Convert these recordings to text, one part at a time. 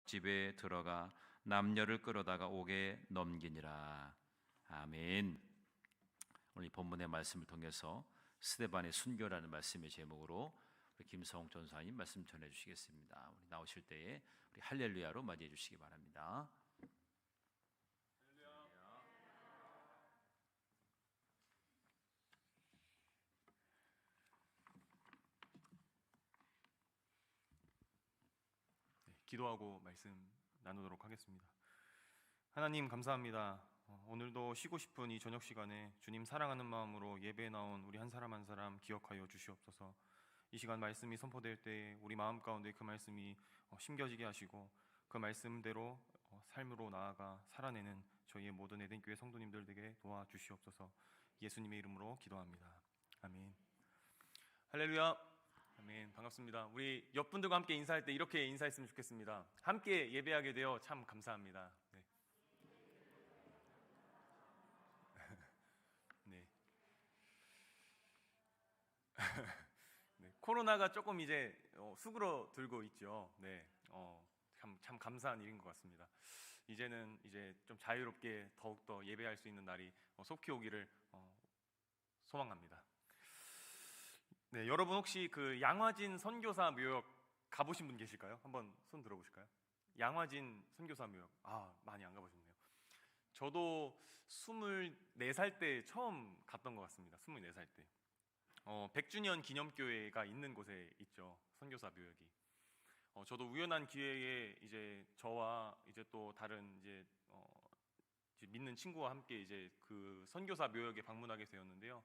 집에 들어가 남녀를 끌어다가 옥에 넘기니라. 아멘. 오늘 이 본문의 말씀을 통해서 스데반의 순교라는 말씀의 제목으로 우리 김성홍 전사님 말씀 전해 주시겠습니다. 우리 나오실 때에 우리 할렐루야로 맞이해 주시기 바랍니다. 기도하고 말씀 나누도록 하겠습니다. 하나님 감사합니다. 오늘도 쉬고 싶은 이 저녁 시간에 주님 사랑하는 마음으로 예배에 나온 우리 한 사람 한 사람 기억하여 주시옵소서. 이 시간 말씀이 선포될 때 우리 마음 가운데 그 말씀이 심겨지게 하시고 그 말씀대로 삶으로 나아가 살아내는 저희의 모든 에덴교회 성도님들에게 도와주시옵소서. 예수님의 이름으로 기도합니다. 아멘. 할렐루야. 아멘. 반갑습니다. 우리 옆분들과 함께 인사할 때 이렇게 인사했으면 좋겠습니다. 함께 예배하게 되어 참 감사합니다. 네. 네. 네. 코로나가 조금 이제 수그러들고 있죠. 네. 참 감사한 일인 것 같습니다. 이제는 이제 좀 자유롭게 더욱더 예배할 수 있는 날이 속히 오기를 소망합니다. 네, 여러분 혹시 그 양화진 선교사 묘역 가보신 분 계실까요? 한번 손 들어보실까요? 양화진 선교사 묘역, 많이 안 가보셨네요. 저도 24살 때 처음 갔던 것 같습니다. 24살 때 100주년 기념교회가 있는 곳에 있죠, 선교사 묘역이. 저도 우연한 기회에 이제 저와 이제 또 다른 이제 믿는 친구와 함께 이제 그 선교사 묘역에 방문하게 되었는데요.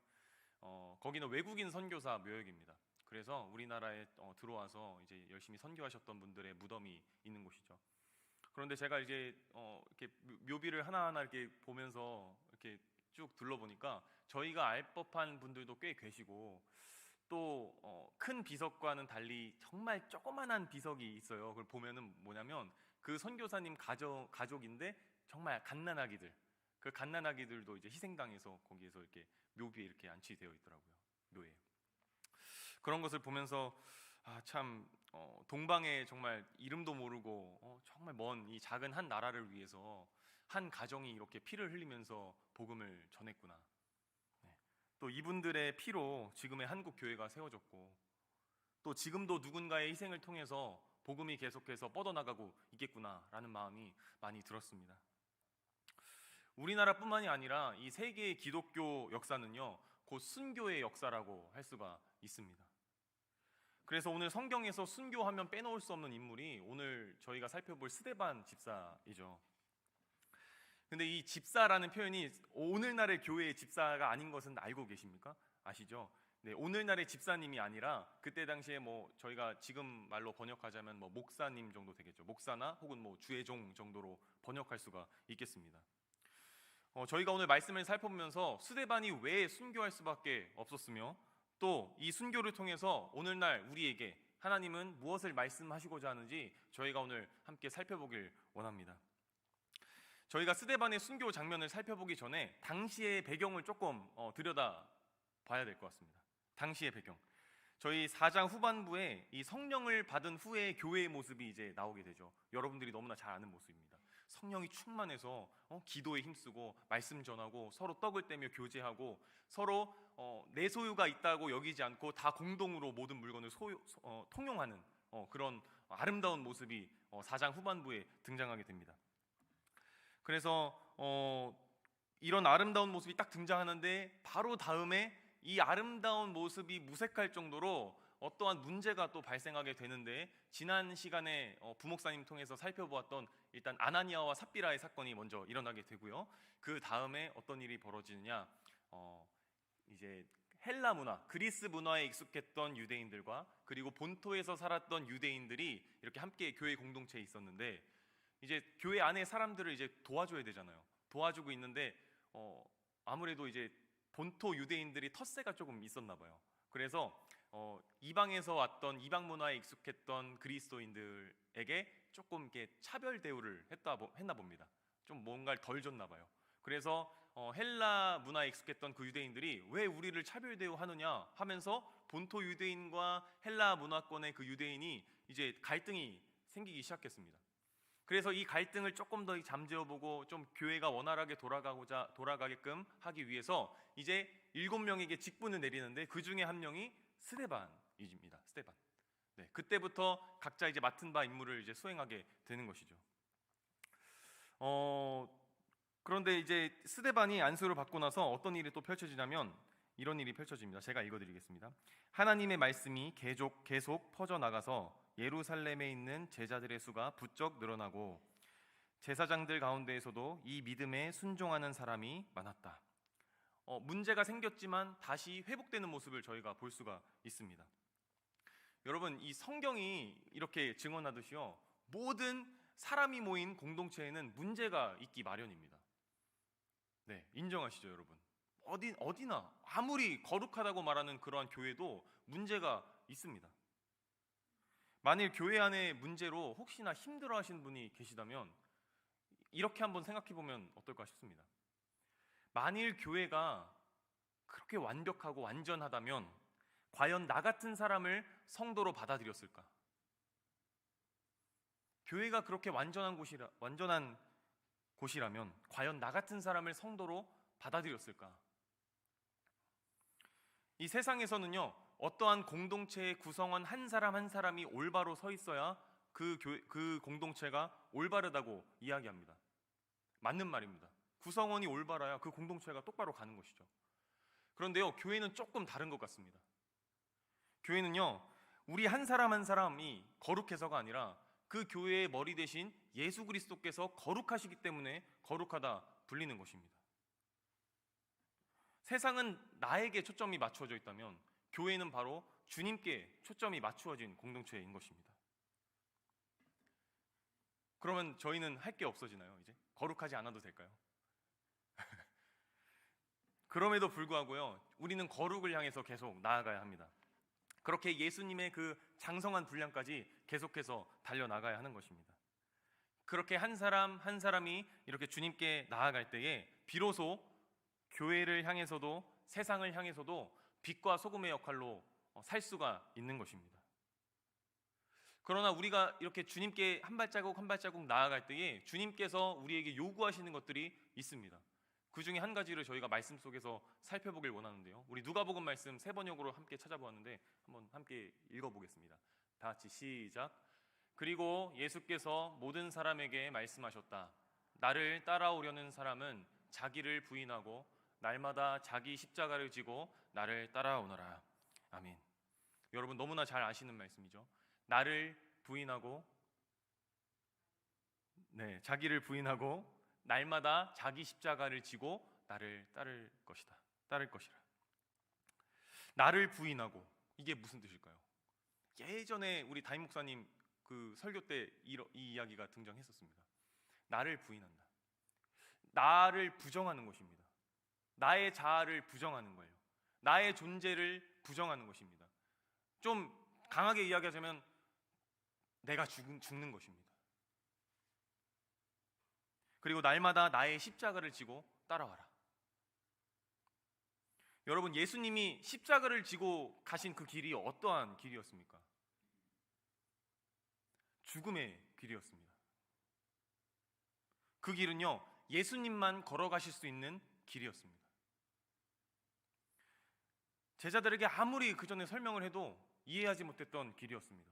거기는 외국인 선교사 묘역입니다. 그래서 우리나라에 들어와서 이제 열심히 선교하셨던 분들의 무덤이 있는 곳이죠. 그런데 제가 이제 이렇게 묘비를 하나하나 이렇게 보면서 이렇게 쭉 둘러보니까 저희가 알 법한 분들도 꽤 계시고 또 큰 비석과는 달리 정말 조그만한 비석이 있어요. 그걸 보면은 뭐냐면 그 선교사님 가족인데 정말 갓난아기들, 그 갓난아기들도 이제 희생당해서 거기에서 이렇게 묘비에 이렇게 안치되어 있더라고요. 묘에. 그런 것을 보면서 참 동방에 정말 이름도 모르고 정말 먼 이 작은 한 나라를 위해서 한 가정이 이렇게 피를 흘리면서 복음을 전했구나. 네. 또 이분들의 피로 지금의 한국 교회가 세워졌고 또 지금도 누군가의 희생을 통해서 복음이 계속해서 뻗어나가고 있겠구나라는 마음이 많이 들었습니다. 우리나라뿐만이 아니라 이 세계의 기독교 역사는요, 곧 순교의 역사라고 할 수가 있습니다. 그래서 오늘 성경에서 순교하면 빼놓을 수 없는 인물이 오늘 저희가 살펴볼 스데반 집사이죠. 근데 이 집사라는 표현이 오늘날의 교회의 집사가 아닌 것은 알고 계십니까? 아시죠? 네, 오늘날의 집사님이 아니라 그때 당시에 저희가 지금 말로 번역하자면 목사님 정도 되겠죠. 목사나 혹은 주의종 정도로 번역할 수가 있겠습니다. 저희가 오늘 말씀을 살펴보면서 스데반이 왜 순교할 수밖에 없었으며 또 이 순교를 통해서 오늘날 우리에게 하나님은 무엇을 말씀하시고자 하는지 저희가 오늘 함께 살펴보길 원합니다. 저희가 스데반의 순교 장면을 살펴보기 전에 당시의 배경을 조금 들여다 봐야 될 것 같습니다. 당시의 배경, 저희 4장 후반부에 이 성령을 받은 후에 교회의 모습이 이제 나오게 되죠. 여러분들이 너무나 잘 아는 모습입니다. 성령이 충만해서 기도에 힘쓰고 말씀 전하고 서로 떡을 떼며 교제하고 서로 내 소유가 있다고 여기지 않고 다 공동으로 모든 물건을 통용하는 그런 아름다운 모습이 4장 후반부에 등장하게 됩니다. 그래서 이런 아름다운 모습이 딱 등장하는데 바로 다음에 이 아름다운 모습이 무색할 정도로 어떠한 문제가 또 발생하게 되는데, 지난 시간에 부목사님 통해서 살펴보았던 일단 아나니아와 삽비라의 사건이 먼저 일어나게 되고요. 그 다음에 어떤 일이 벌어지느냐, 이제 헬라 문화, 그리스 문화에 익숙했던 유대인들과 그리고 본토에서 살았던 유대인들이 이렇게 함께 교회 공동체에 있었는데, 이제 교회 안에 사람들을 이제 도와줘야 되잖아요. 도와주고 있는데 아무래도 이제 본토 유대인들이 텄세가 조금 있었나 봐요. 그래서 이방에서 왔던 이방 문화에 익숙했던 그리스도인들에게 조금 이렇게 차별 대우를 했나 봅니다. 좀 뭔가를 덜 줬나 봐요. 그래서 헬라 문화에 익숙했던 그 유대인들이 왜 우리를 차별 대우하느냐 하면서 본토 유대인과 헬라 문화권의 그 유대인이 이제 갈등이 생기기 시작했습니다. 그래서 이 갈등을 조금 더 잠재워보고 좀 교회가 원활하게 돌아가게끔 하기 위해서 이제 7명에게 직분을 내리는데 그 중에 한 명이 스데반입니다. 스데반. 네, 그때부터 각자 이제 맡은 바 임무를 이제 수행하게 되는 것이죠. 그런데 이제 스데반이 안수를 받고 나서 어떤 일이 또 펼쳐지냐면 이런 일이 펼쳐집니다. 제가 읽어드리겠습니다. 하나님의 말씀이 계속 퍼져나가서 예루살렘에 있는 제자들의 수가 부쩍 늘어나고 제사장들 가운데에서도 이 믿음에 순종하는 사람이 많았다. 문제가 생겼지만 다시 회복되는 모습을 저희가 볼 수가 있습니다. 여러분, 이 성경이 이렇게 증언하듯이요, 모든 사람이 모인 공동체에는 문제가 있기 마련입니다. 네, 인정하시죠, 여러분? 어디나 아무리 거룩하다고 말하는 그러한 교회도 문제가 있습니다. 만일 교회 안에 문제로 혹시나 힘들어하시는 분이 계시다면 이렇게 한번 생각해 보면 어떨까 싶습니다. 만일 교회가 그렇게 완벽하고 완전하다면 과연 나 같은 사람을 성도로 받아들였을까? 교회가 그렇게 완전한 곳이라면 과연 나 같은 사람을 성도로 받아들였을까? 이 세상에서는요, 어떠한 공동체의 구성원 한 사람 한 사람이 올바로 서 있어야 그 공동체가 올바르다고 이야기합니다. 맞는 말입니다. 구성원이 올바라야 그 공동체가 똑바로 가는 것이죠. 그런데요, 교회는 조금 다른 것 같습니다. 교회는요, 우리 한 사람 한 사람이 거룩해서가 아니라 그 교회의 머리 대신 예수 그리스도께서 거룩하시기 때문에 거룩하다 불리는 것입니다. 세상은 나에게 초점이 맞추어져 있다면 교회는 바로 주님께 초점이 맞추어진 공동체인 것입니다. 그러면 저희는 할 게 없어지나요? 이제 거룩하지 않아도 될까요? 그럼에도 불구하고요, 우리는 거룩을 향해서 계속 나아가야 합니다. 그렇게 예수님의 그 장성한 분량까지 계속해서 달려나가야 하는 것입니다. 그렇게 한 사람 한 사람이 이렇게 주님께 나아갈 때에 비로소 교회를 향해서도 세상을 향해서도 빛과 소금의 역할로 살 수가 있는 것입니다. 그러나 우리가 이렇게 주님께 한 발자국 한 발자국 나아갈 때에 주님께서 우리에게 요구하시는 것들이 있습니다. 그 중에 한 가지를 저희가 말씀 속에서 살펴보길 원하는데요, 우리 누가복음 말씀 3번역으로 함께 찾아보았는데 한번 함께 읽어보겠습니다. 다 같이 시작. 그리고 예수께서 모든 사람에게 말씀하셨다. 나를 따라오려는 사람은 자기를 부인하고 날마다 자기 십자가를 지고 나를 따라오너라. 아멘. 여러분, 너무나 잘 아시는 말씀이죠. 나를 부인하고, 자기를 부인하고 날마다 자기 십자가를 지고 나를 따를 것이라. 나를 부인하고, 이게 무슨 뜻일까요? 예전에 우리 담임 목사님 그 설교 때 이 이야기가 등장했었습니다. 나를 부인한다. 나를 부정하는 것입니다. 나의 자아를 부정하는 거예요. 나의 존재를 부정하는 것입니다. 좀 강하게 이야기하자면 내가 죽는 것입니다. 그리고 날마다 나의 십자가를 지고 따라와라. 여러분, 예수님이 십자가를 지고 가신 그 길이 어떠한 길이었습니까? 죽음의 길이었습니다. 그 길은요, 예수님만 걸어가실 수 있는 길이었습니다. 제자들에게 아무리 그 전에 설명을 해도 이해하지 못했던 길이었습니다.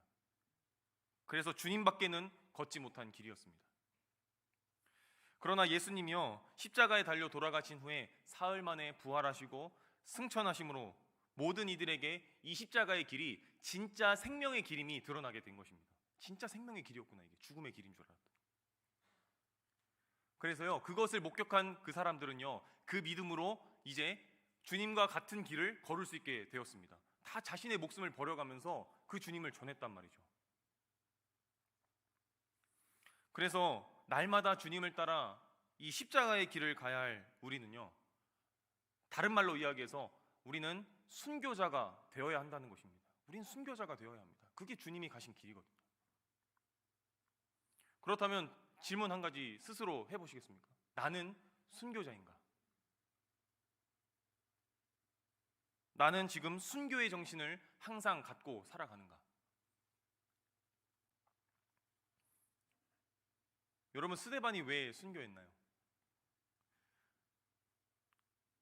그래서 주님밖에는 걷지 못한 길이었습니다. 그러나 예수님이요, 십자가에 달려 돌아가신 후에 사흘 만에 부활하시고 승천하심으로 모든 이들에게 이 십자가의 길이 진짜 생명의 길임이 드러나게 된 것입니다. 진짜 생명의 길이었구나, 이게 죽음의 길인 줄 알았다. 그래서요, 그것을 목격한 그 사람들은요, 그 믿음으로 이제 주님과 같은 길을 걸을 수 있게 되었습니다. 다 자신의 목숨을 버려가면서 그 주님을 전했단 말이죠. 그래서 날마다 주님을 따라 이 십자가의 길을 가야 할 우리는요, 다른 말로 이야기해서 우리는 순교자가 되어야 한다는 것입니다. 우리는 순교자가 되어야 합니다. 그게 주님이 가신 길이거든요. 그렇다면 질문 한 가지 스스로 해보시겠습니까? 나는 순교자인가? 나는 지금 순교의 정신을 항상 갖고 살아가는가? 여러분, 스데반이 왜 순교했나요?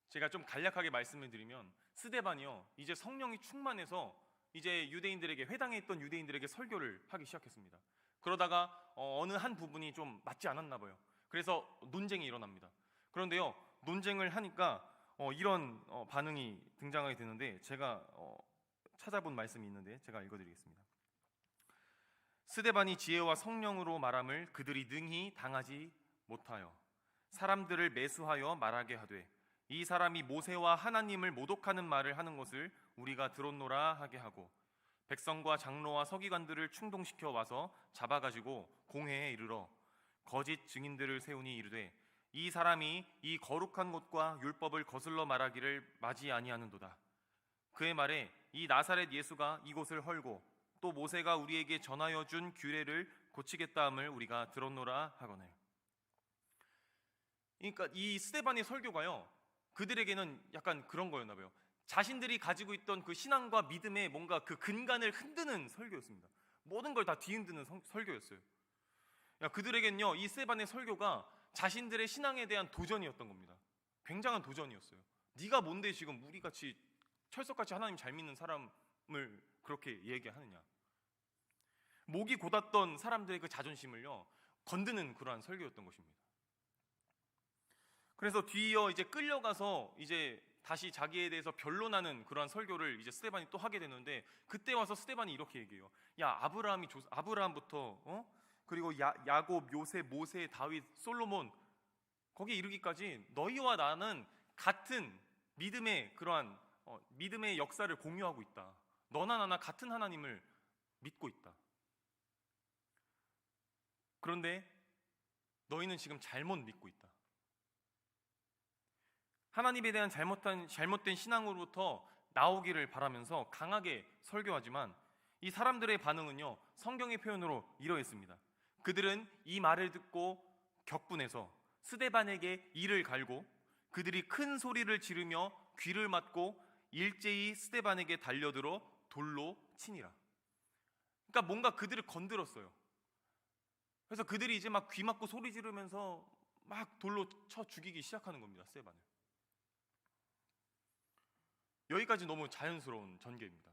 제가 좀 간략하게 말씀을 드리면, 스데반이요, 이제 성령이 충만해서 이제 유대인들에게, 회당에 있던 유대인들에게 설교를 하기 시작했습니다. 그러다가 어느 한 부분이 좀 맞지 않았나 봐요. 그래서 논쟁이 일어납니다. 그런데요, 논쟁을 하니까 이런 반응이 등장하게 되는데, 제가 찾아본 말씀이 있는데 제가 읽어드리겠습니다. 스데반이 지혜와 성령으로 말함을 그들이 능히 당하지 못하여 사람들을 매수하여 말하게 하되, 이 사람이 모세와 하나님을 모독하는 말을 하는 것을 우리가 들었노라 하게 하고, 백성과 장로와 서기관들을 충동시켜 와서 잡아가지고 공회에 이르러 거짓 증인들을 세우니 이르되, 이 사람이 이 거룩한 곳과 율법을 거슬러 말하기를 맞이 아니하는도다. 그의 말에 이 나사렛 예수가 이곳을 헐고 또 모세가 우리에게 전하여 준 규례를 고치겠다 함을 우리가 들었노라 하거늘. 그러니까 이 스데반의 설교가요, 그들에게는 약간 그런 거였나 봐요. 자신들이 가지고 있던 그 신앙과 믿음의 뭔가 그 근간을 흔드는 설교였습니다. 모든 걸 다 뒤흔드는 설교였어요. 그들에겐요, 이 스데반의 설교가 자신들의 신앙에 대한 도전이었던 겁니다. 굉장한 도전이었어요. 네가 뭔데 지금 우리같이 철석같이 하나님 잘 믿는 사람을 그렇게 얘기하느냐. 목이 곧았던 사람들의 그 자존심을요, 건드는 그러한 설교였던 것입니다. 그래서 뒤이어 이제 끌려가서 이제 다시 자기에 대해서 변론하는 그러한 설교를 이제 스데반이 또 하게 되는데, 그때 와서 스데반이 이렇게 얘기해요. 야, 아브라함부터 그리고 야곱, 요셉, 모세, 다윗, 솔로몬, 거기에 이르기까지 너희와 나는 같은 믿음의 그러한 믿음의 역사를 공유하고 있다. 너나 나나 같은 하나님을 믿고 있다. 그런데 너희는 지금 잘못 믿고 있다. 하나님에 대한 잘못된 신앙으로부터 나오기를 바라면서 강하게 설교하지만, 이 사람들의 반응은요, 성경의 표현으로 이러했습니다. 그들은 이 말을 듣고 격분해서 스데반에게 이를 갈고 그들이 큰 소리를 지르며 귀를 막고 일제히 스데반에게 달려들어 돌로 치니라. 그러니까 뭔가 그들을 건드렸어요. 그래서 그들이 이제 막 귀 막고 소리 지르면서 막 돌로 쳐 죽이기 시작하는 겁니다, 스데반을. 여기까지 너무 자연스러운 전개입니다.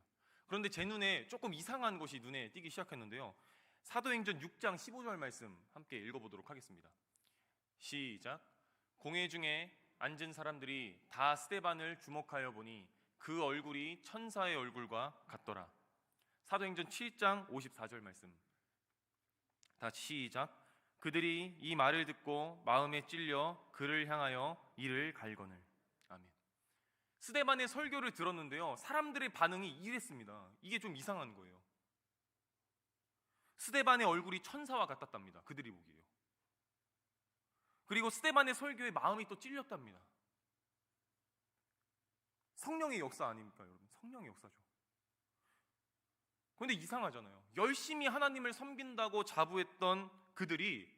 그런데 제 눈에 조금 이상한 것이 눈에 띄기 시작했는데요, 사도행전 6장 15절 말씀 함께 읽어보도록 하겠습니다. 시작. 공회 중에 앉은 사람들이 다 스데반을 주목하여 보니 그 얼굴이 천사의 얼굴과 같더라. 사도행전 7장 54절 말씀. 다 시작. 그들이 이 말을 듣고 마음에 찔려 그를 향하여 이를 갈거늘. 아멘. 스데반의 설교를 들었는데요, 사람들의 반응이 이랬습니다. 이게 좀 이상한 거예요. 스데반의 얼굴이 천사와 같았답니다. 그들이 보기에요. 그리고 스데반의 설교에 마음이 또 찔렸답니다. 성령의 역사 아닙니까, 여러분? 성령의 역사죠. 그런데 이상하잖아요. 열심히 하나님을 섬긴다고 자부했던 그들이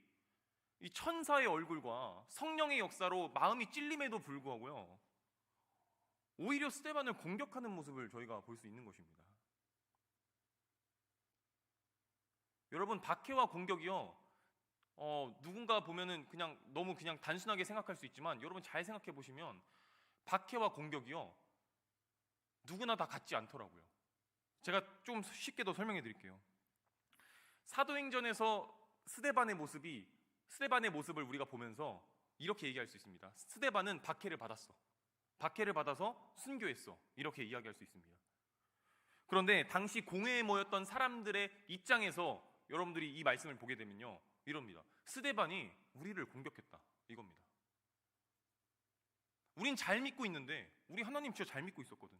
이 천사의 얼굴과 성령의 역사로 마음이 찔림에도 불구하고요, 오히려 스데반을 공격하는 모습을 저희가 볼 수 있는 것입니다. 여러분, 박해와 공격이요, 누군가 보면은 너무 단순하게 생각할 수 있지만, 여러분 잘 생각해 보시면 박해와 공격이요, 누구나 다 같지 않더라고요. 제가 좀 쉽게 더 설명해 드릴게요. 사도행전에서 스데반의 모습을 우리가 보면서 이렇게 얘기할 수 있습니다. 스데반은 박해를 받았어. 박해를 받아서 순교했어. 이렇게 이야기할 수 있습니다. 그런데 당시 공회에 모였던 사람들의 입장에서 여러분들이 이 말씀을 보게 되면요, 이럽니다. 스데반이 우리를 공격했다, 이겁니다. 우린 잘 믿고 있는데, 우리 하나님 진짜 잘 믿고 있었거든.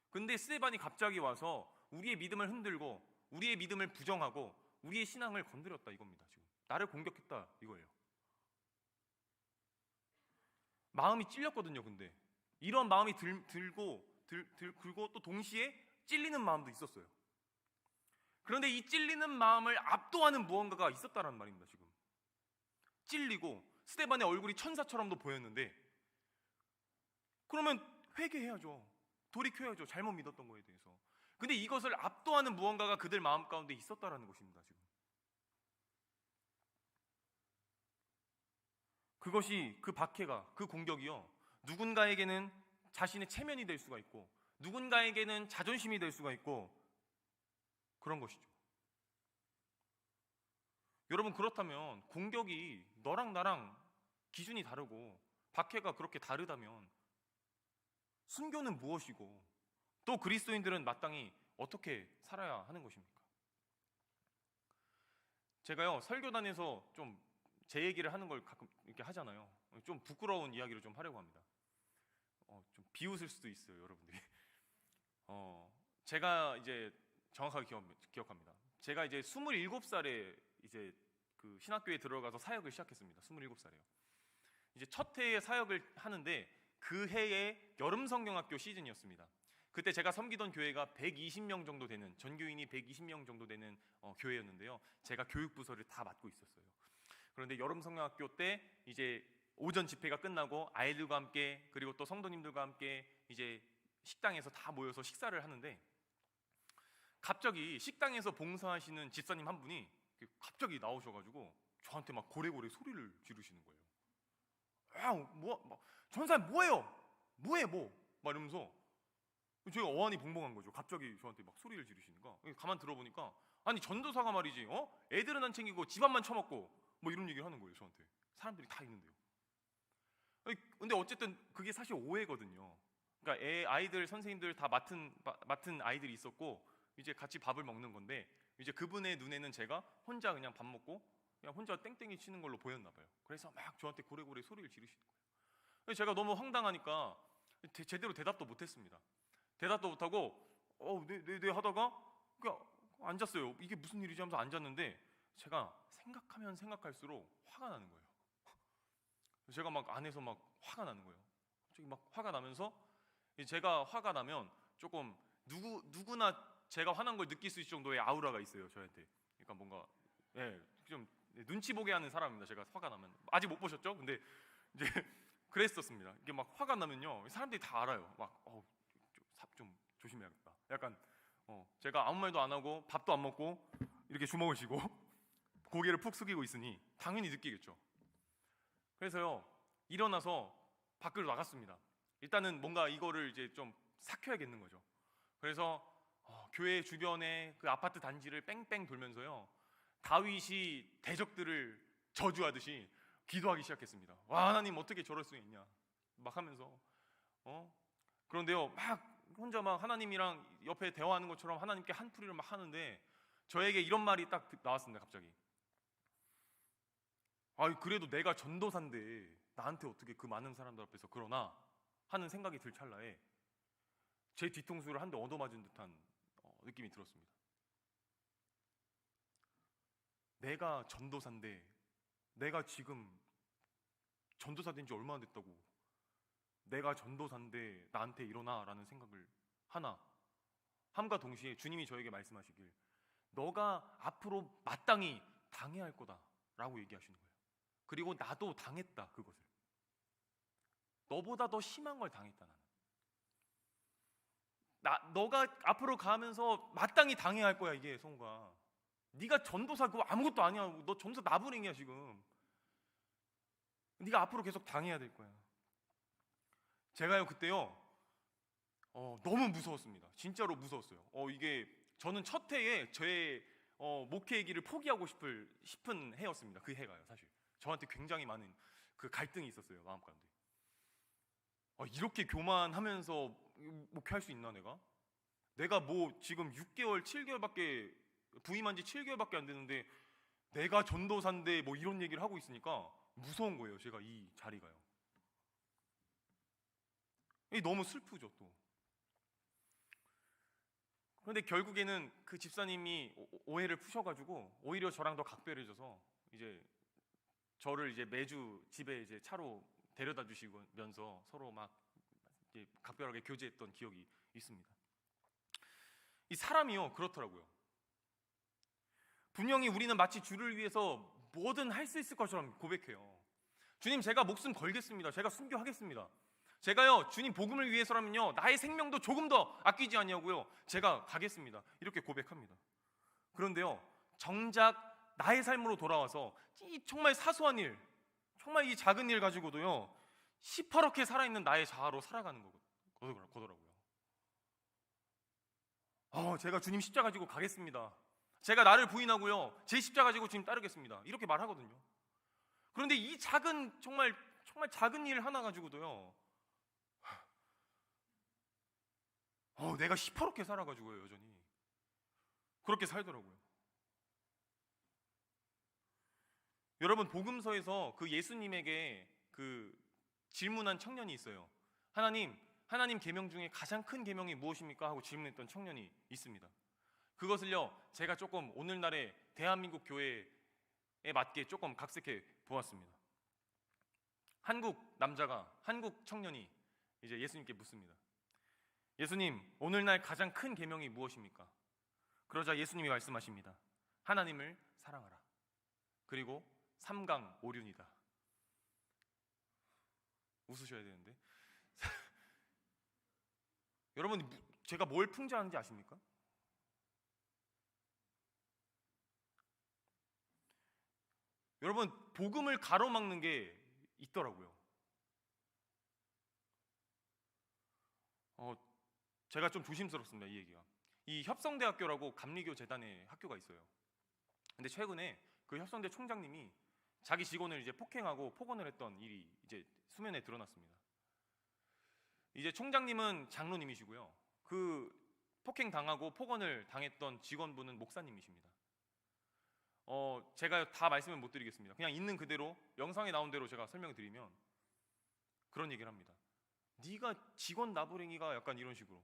근데 스데반이 갑자기 와서 우리의 믿음을 흔들고 우리의 믿음을 부정하고 우리의 신앙을 건드렸다, 이겁니다. 지금 나를 공격했다, 이거예요. 마음이 찔렸거든요. 근데 이런 마음이 들고 또 동시에 찔리는 마음도 있었어요. 그런데 이 찔리는 마음을 압도하는 무언가가 있었다는 말입니다. 지금 찔리고 스데반의 얼굴이 천사처럼도 보였는데, 그러면 회개해야죠. 돌이켜야죠. 잘못 믿었던 거에 대해서. 근데 이것을 압도하는 무언가가 그들 마음 가운데 있었다라는 것입니다. 지금 그것이 그 박해가 그 공격이요 누군가에게는 자신의 체면이 될 수가 있고 누군가에게는 자존심이 될 수가 있고 그런 것이죠. 여러분 그렇다면 공격이 너랑 나랑 기준이 다르고 박해가 그렇게 다르다면 순교는 무엇이고 또 그리스도인들은 마땅히 어떻게 살아야 하는 것입니까? 제가요 설교단에서 좀 제 얘기를 하는 걸 가끔 이렇게 하잖아요. 좀 부끄러운 이야기를 좀 하려고 합니다. 좀 비웃을 수도 있어요, 여러분들이. 제가 이제 정확하게 기억합니다. 제가 이제 27살에 이제 그 신학교에 들어가서 사역을 시작했습니다. 27살에요. 이제 첫 해에 사역을 하는데 그 해에 여름 성경학교 시즌이었습니다. 그때 제가 섬기던 교회가 120명 정도 되는 전교인이 120명 정도 되는 교회였는데요. 제가 교육부서를 다 맡고 있었어요. 그런데 여름 성경학교 때 이제 오전 집회가 끝나고 아이들과 함께 그리고 또 성도님들과 함께 이제 식당에서 다 모여서 식사를 하는데 갑자기 식당에서 봉사하시는 집사님 한 분이 갑자기 나오셔가지고 저한테 막 고래고래 소리를 지르시는 거예요. 전사님 뭐예요? 뭐해 뭐? 막 이러면서 제가 어안이 벙벙한 거죠. 갑자기 저한테 막 소리를 지르시니까 가만 들어보니까 아니 전도사가 말이지 애들은 안 챙기고 집안만 처먹고 뭐 이런 얘기를 하는 거예요. 저한테 사람들이 다 있는데요. 근데 어쨌든 그게 사실 오해거든요. 그러니까 아이들 선생님들 다 맡은 아이들이 있었고 이제 같이 밥을 먹는 건데 이제 그분의 눈에는 제가 혼자 그냥 밥 먹고 그냥 혼자 땡땡이 치는 걸로 보였나 봐요. 그래서 막 저한테 고래고래 소리를 지르시는 거예요. 제가 너무 황당하니까 제대로 대답도 못했습니다. 대답도 못하고 네 하다가 그냥 앉았어요. 이게 무슨 일이지 하면서 앉았는데 제가 생각하면 생각할수록 화가 나는 거예요. 제가 막 안에서 막 화가 나는 거예요. 갑자기 막 화가 나면서 제가 화가 나면 조금 누구나 제가 화난 걸 느낄 수 있을 정도의 아우라가 있어요. 저한테. 그러니까 뭔가 좀 눈치 보게 하는 사람입니다. 제가 화가 나면 아직 못 보셨죠? 근데 이제 그랬었습니다. 이게 막 화가 나면요 사람들이 다 알아요. 막 좀 조심해야겠다. 약간 제가 아무 말도 안 하고 밥도 안 먹고 이렇게 주먹을 쥐고 고개를 푹 숙이고 있으니 당연히 느끼겠죠. 그래서요 일어나서 밖으로 나갔습니다. 일단은 뭔가 이거를 이제 좀 삭혀야겠는 거죠. 그래서 교회 주변에 그 아파트 단지를 뺑뺑 돌면서요 다윗이 대적들을 저주하듯이 기도하기 시작했습니다. 와 하나님 어떻게 저럴 수 있냐 막 하면서 그런데요 막 혼자 막 하나님이랑 옆에 대화하는 것처럼 하나님께 한풀이를 막 하는데 저에게 이런 말이 딱 나왔습니다. 갑자기 그래도 내가 전도사인데 나한테 어떻게 그 많은 사람들 앞에서 그러나 하는 생각이 들 찰나에 제 뒤통수를 한 대 얻어맞은 듯한 느낌이 들었습니다. 내가 전도사인데 내가 지금 전도사 된 지 얼마나 됐다고 내가 전도사인데 나한테 일어나라는 생각을 하나 함과 동시에 주님이 저에게 말씀하시길 너가 앞으로 마땅히 당해야 할 거다라고 얘기하시는 거예요. 그리고 나도 당했다. 그것을 너보다 더 심한 걸 당했다. 너가 앞으로 가면서 마땅히 당해야 할 거야. 이게 성우가 네가 전도사 그거 아무것도 아니야. 너 전도사 나부랭이야 지금. 네가 앞으로 계속 당해야 될 거야. 제가요 그때요 너무 무서웠습니다. 진짜로 무서웠어요. 이게 저는 첫 해에 제 목회의 길을 포기하고 싶은 해였습니다. 그 해가요 사실 저한테 굉장히 많은 그 갈등이 있었어요. 마음 가운데 이렇게 교만하면서 목회할 수 있나 내가 뭐 지금 6개월 7개월밖에 부임한 지 7개월밖에 안 되는데 내가 전도사인데 뭐 이런 얘기를 하고 있으니까 무서운 거예요. 제가 이 자리가요. 너무 슬프죠 또. 그런데 결국에는 그 집사님이 오해를 푸셔가지고 오히려 저랑 더 각별해져서 이제 저를 이제 매주 집에 이제 차로 데려다 주시면서 서로 막 이제 각별하게 교제했던 기억이 있습니다. 이 사람이요 그렇더라고요. 분명히 우리는 마치 주를 위해서 뭐든 할 수 있을 것처럼 고백해요. 주님 제가 목숨 걸겠습니다. 제가 순교하겠습니다. 제가요 주님 복음을 위해서라면요 나의 생명도 조금 더 아끼지 않냐고요 제가 가겠습니다. 이렇게 고백합니다. 그런데요 정작 나의 삶으로 돌아와서 이 정말 사소한 일 정말 이 작은 일 가지고도요 시퍼렇게 살아있는 나의 자아로 살아가는 거더라고요. 제가 주님 십자가 지고 가겠습니다. 제가 나를 부인하고요 제 십자가 지고 주님 따르겠습니다. 이렇게 말하거든요. 그런데 이 작은 정말 작은 일 하나 가지고도요 내가 시퍼렇게 살아가지고요 여전히 그렇게 살더라고요. 여러분, 복음서에서 그 예수님에게 그 질문한 청년이 있어요. 하나님 계명 중에 가장 큰 계명이 무엇입니까? 하고 질문했던 청년이 있습니다. 그것을요 제가 조금 오늘날의 대한민국 교회에 맞게 조금 각색해 보았습니다. 한국 청년이 이제 예수님께 묻습니다. 예수님, 오늘날 가장 큰 계명이 무엇입니까? 그러자 예수님이 말씀하십니다. 하나님을 사랑하라. 그리고 삼강오륜이다. 웃으셔야 되는데 여러분, 제가 뭘 풍자하는지 아십니까? 여러분, 복음을 가로막는 게 있더라고요. 제가 좀 조심스럽습니다, 이 얘기가. 이 협성대학교라고 감리교 재단의 학교가 있어요. 근데 최근에 그 협성대 총장님이 자기 직원을 이제 폭행하고 폭언을 했던 일이 이제 수면에 드러났습니다. 이제 총장님은 장로님이시고요. 그 폭행 당하고 폭언을 당했던 직원분은 목사님이십니다. 제가 다 말씀을 못 드리겠습니다. 그냥 있는 그대로 영상에 나온 대로 제가 설명을 드리면 그런 얘기를 합니다. 네가 직원 나부랭이가 약간 이런 식으로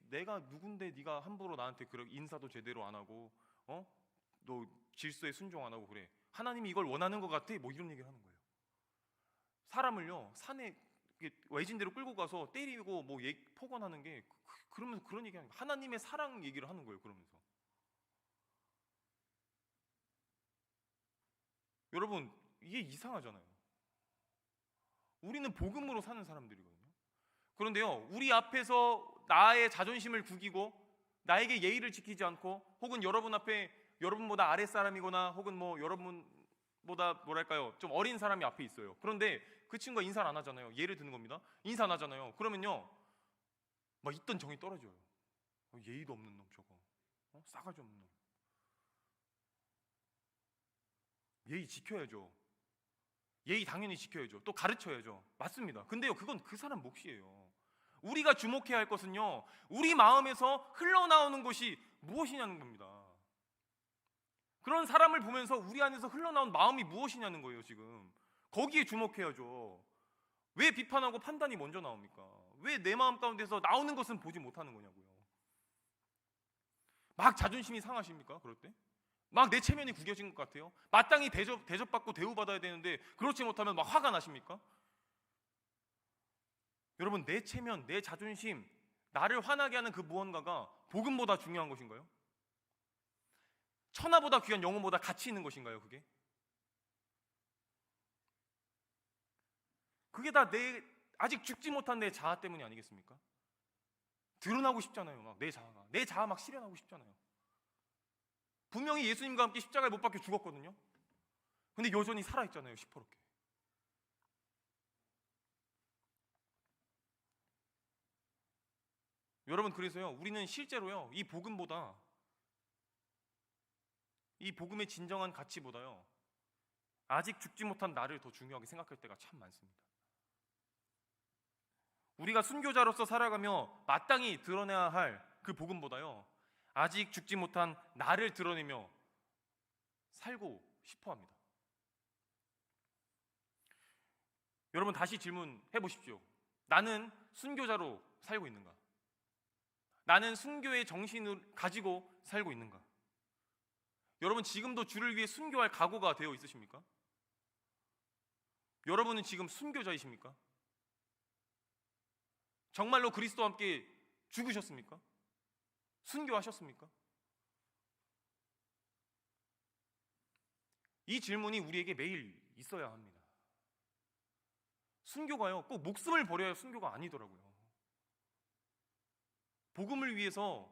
내가 누군데 네가 함부로 나한테 그런 인사도 제대로 안 하고 너 질서에 순종 안 하고 그래. 하나님이 이걸 원하는 것 같아? 뭐 이런 얘기를 하는 거예요. 사람을요 산에 외진대로 끌고 가서 때리고 뭐 폭언하는 게 그러면서 그런 얘기하는 거예요. 하나님의 사랑 얘기를 하는 거예요. 그러면서 여러분, 이게 이상하잖아요. 우리는 복음으로 사는 사람들이거든요. 그런데요 우리 앞에서 나의 자존심을 구기고 나에게 예의를 지키지 않고 혹은 여러분 앞에 여러분보다 아랫사람이거나 혹은 뭐 여러분보다 뭐랄까요 좀 어린 사람이 앞에 있어요. 그런데 그 친구가 인사를 안 하잖아요. 예를 드는 겁니다. 인사 안 하잖아요. 그러면요 막 있던 정이 떨어져요. 예의도 없는 놈 저거, 싸가지 없는 놈. 예의 지켜야죠. 예의 당연히 지켜야죠. 또 가르쳐야죠. 맞습니다. 근데요 그건 그 사람 몫이에요. 우리가 주목해야 할 것은요 우리 마음에서 흘러나오는 것이 무엇이냐는 겁니다. 그런 사람을 보면서 우리 안에서 흘러나온 마음이 무엇이냐는 거예요. 지금 거기에 주목해야죠. 왜 비판하고 판단이 먼저 나옵니까? 왜 내 마음 가운데서 나오는 것은 보지 못하는 거냐고요. 막 자존심이 상하십니까? 그럴 때? 막 내 체면이 구겨진 것 같아요? 마땅히 대접받고 대우받아야 되는데 그렇지 못하면 막 화가 나십니까? 여러분, 내 체면, 내 자존심, 나를 화나게 하는 그 무언가가 복음보다 중요한 것인가요? 천하보다 귀한 영혼보다 가치 있는 것인가요? 그게 다 아직 죽지 못한 내 자아 때문이 아니겠습니까? 드러나고 싶잖아요. 막 내 자아 막 실현하고 싶잖아요. 분명히 예수님과 함께 십자가에 못 박혀 죽었거든요. 근데 여전히 살아있잖아요. 시퍼렇게. 여러분, 그래서요 우리는 실제로요 이 복음보다, 이 복음의 진정한 가치보다요 아직 죽지 못한 나를 더 중요하게 생각할 때가 참 많습니다. 우리가 순교자로서 살아가며 마땅히 드러내야 할 그 복음보다요 아직 죽지 못한 나를 드러내며 살고 싶어 합니다. 여러분, 다시 질문해 보십시오. 나는 순교자로 살고 있는가? 나는 순교의 정신을 가지고 살고 있는가? 여러분, 지금도 주를 위해 순교할 각오가 되어 있으십니까? 여러분은 지금 순교자이십니까? 정말로 그리스도와 함께 죽으셨습니까? 순교하셨습니까? 이 질문이 우리에게 매일 있어야 합니다. 순교가요 꼭 목숨을 버려야 순교가 아니더라고요. 복음을 위해서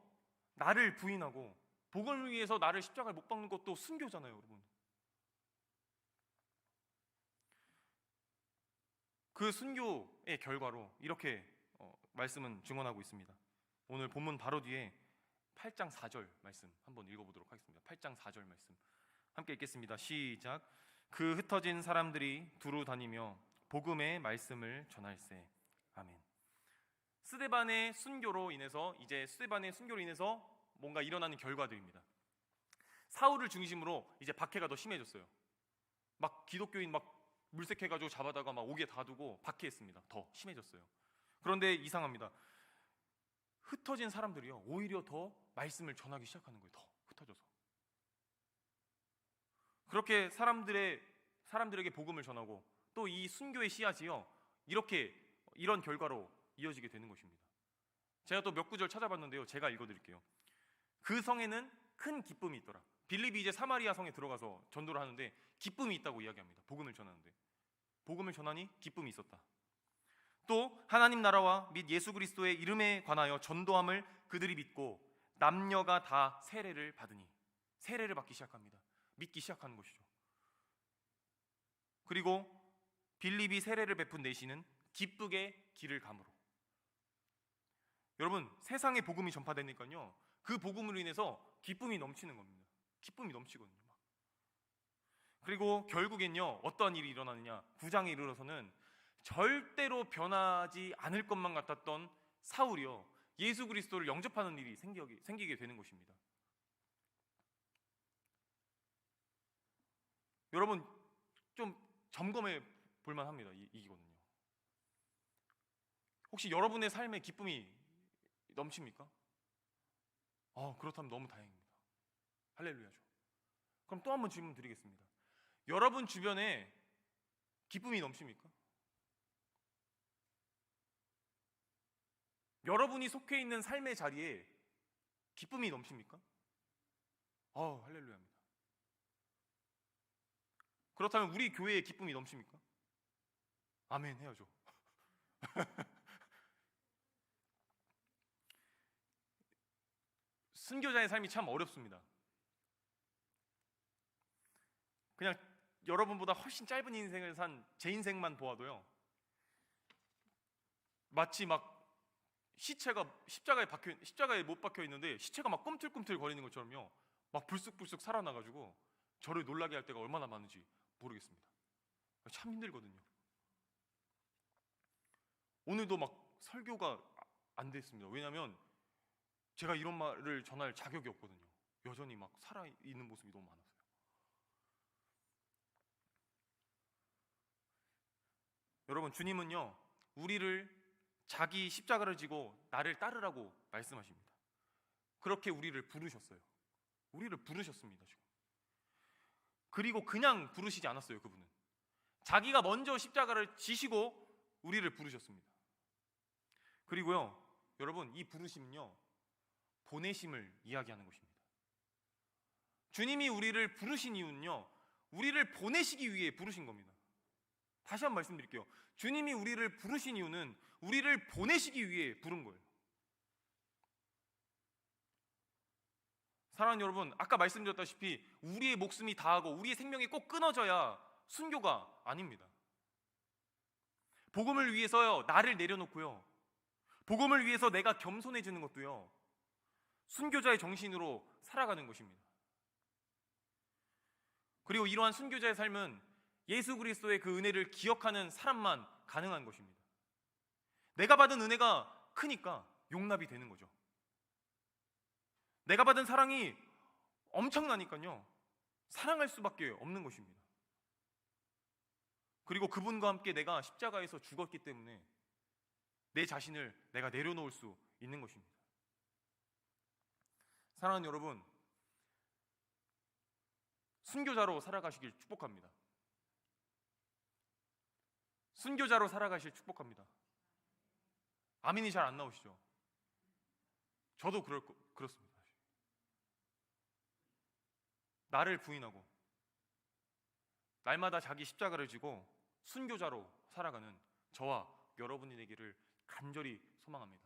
나를 부인하고 복음을 위해서 나를 십자가에 못 박는 것도 순교잖아요. 여러분, 그 순교의 결과로 이렇게 말씀은 증언하고 있습니다. 오늘 본문 바로 뒤에 8장 4절 말씀 한번 읽어보도록 하겠습니다. 8장 4절 말씀 함께 읽겠습니다. 시작. 그 흩어진 사람들이 두루 다니며 복음의 말씀을 전할세. 아멘. 스데반의 순교로 인해서 뭔가 일어나는 결과들입니다. 사울을 중심으로 이제 박해가 더 심해졌어요. 막 기독교인 막 물색해가지고 잡아다가 막 옥에 놔두고 박해했습니다. 더 심해졌어요. 그런데 이상합니다. 흩어진 사람들이요 오히려 더 말씀을 전하기 시작하는 거예요. 더 흩어져서 그렇게 사람들에게 복음을 전하고 또 이 순교의 씨앗이요 이런 결과로 이어지게 되는 것입니다. 제가 또 몇 구절 찾아봤는데요. 제가 읽어드릴게요. 그 성에는 큰 기쁨이 있더라. 빌립이 이제 사마리아 성에 들어가서 전도를 하는데 기쁨이 있다고 이야기합니다. 복음을 전하는데 복음을 전하니 기쁨이 있었다. 또 하나님 나라와 및 예수 그리스도의 이름에 관하여 전도함을 그들이 믿고 남녀가 다 세례를 받으니 세례를 받기 시작합니다. 믿기 시작하는 것이죠. 그리고 빌립이 세례를 베푼 내시는 기쁘게 길을 감으로. 여러분 세상에 복음이 전파되니까요 그 복음으로 인해서 기쁨이 넘치는 겁니다. 기쁨이 넘치거든요. 그리고 결국엔요 어떠한 일이 일어나느냐 9장에 이르러서는 절대로 변하지 않을 것만 같았던 사울이요 예수 그리스도를 영접하는 일이 생기게 되는 것입니다. 여러분 좀 점검해 볼만 합니다. 이거는요. 혹시 여러분의 삶에 기쁨이 넘칩니까? 그렇다면 너무 다행입니다. 할렐루야죠. 그럼 또 한 번 질문 드리겠습니다. 여러분 주변에 기쁨이 넘칩니까? 여러분이 속해 있는 삶의 자리에 기쁨이 넘칩니까? 할렐루야입니다. 그렇다면 우리 교회에 기쁨이 넘칩니까? 아멘 해야죠. 순교자의 삶이 참 어렵습니다. 그냥 여러분보다 훨씬 짧은 인생을 산 제 인생만 보아도요 마치 막 시체가 십자가에 못 박혀 있는데 시체가 막 꿈틀꿈틀 거리는 것처럼요 막 불쑥불쑥 살아나가지고 저를 놀라게 할 때가 얼마나 많은지 모르겠습니다. 참 힘들거든요. 오늘도 막 설교가 안 됐습니다. 왜냐하면 제가 이런 말을 전할 자격이 없거든요. 여전히 막 살아있는 모습이 너무 많아서요. 여러분 주님은요 우리를 자기 십자가를 지고 나를 따르라고 말씀하십니다. 그렇게 우리를 부르셨어요. 우리를 부르셨습니다. 지금. 그리고 그냥 부르시지 않았어요. 그분은 자기가 먼저 십자가를 지시고 우리를 부르셨습니다. 그리고요 여러분 이 부르심은요 보내심을 이야기하는 것입니다. 주님이 우리를 부르신 이유는요 우리를 보내시기 위해 부르신 겁니다. 다시 한번 말씀드릴게요. 주님이 우리를 부르신 이유는 우리를 보내시기 위해 부른 거예요. 사랑하는 여러분, 아까 말씀드렸다시피 우리의 목숨이 다하고 우리의 생명이 꼭 끊어져야 순교가 아닙니다. 복음을 위해서요 나를 내려놓고요 복음을 위해서 내가 겸손해지는 것도요 순교자의 정신으로 살아가는 것입니다. 그리고 이러한 순교자의 삶은 예수 그리스도의 그 은혜를 기억하는 사람만 가능한 것입니다. 내가 받은 은혜가 크니까 용납이 되는 거죠. 내가 받은 사랑이 엄청나니까요 사랑할 수밖에 없는 것입니다. 그리고 그분과 함께 내가 십자가에서 죽었기 때문에 내 자신을 내가 내려놓을 수 있는 것입니다. 사랑하는 여러분, 순교자로 살아가시길 축복합니다. 순교자로 살아가실 축복합니다. 아멘이 잘 안 나오시죠? 저도 그렇습니다. 나를 부인하고 날마다 자기 십자가를 지고 순교자로 살아가는 저와 여러분이 되기를 간절히 소망합니다.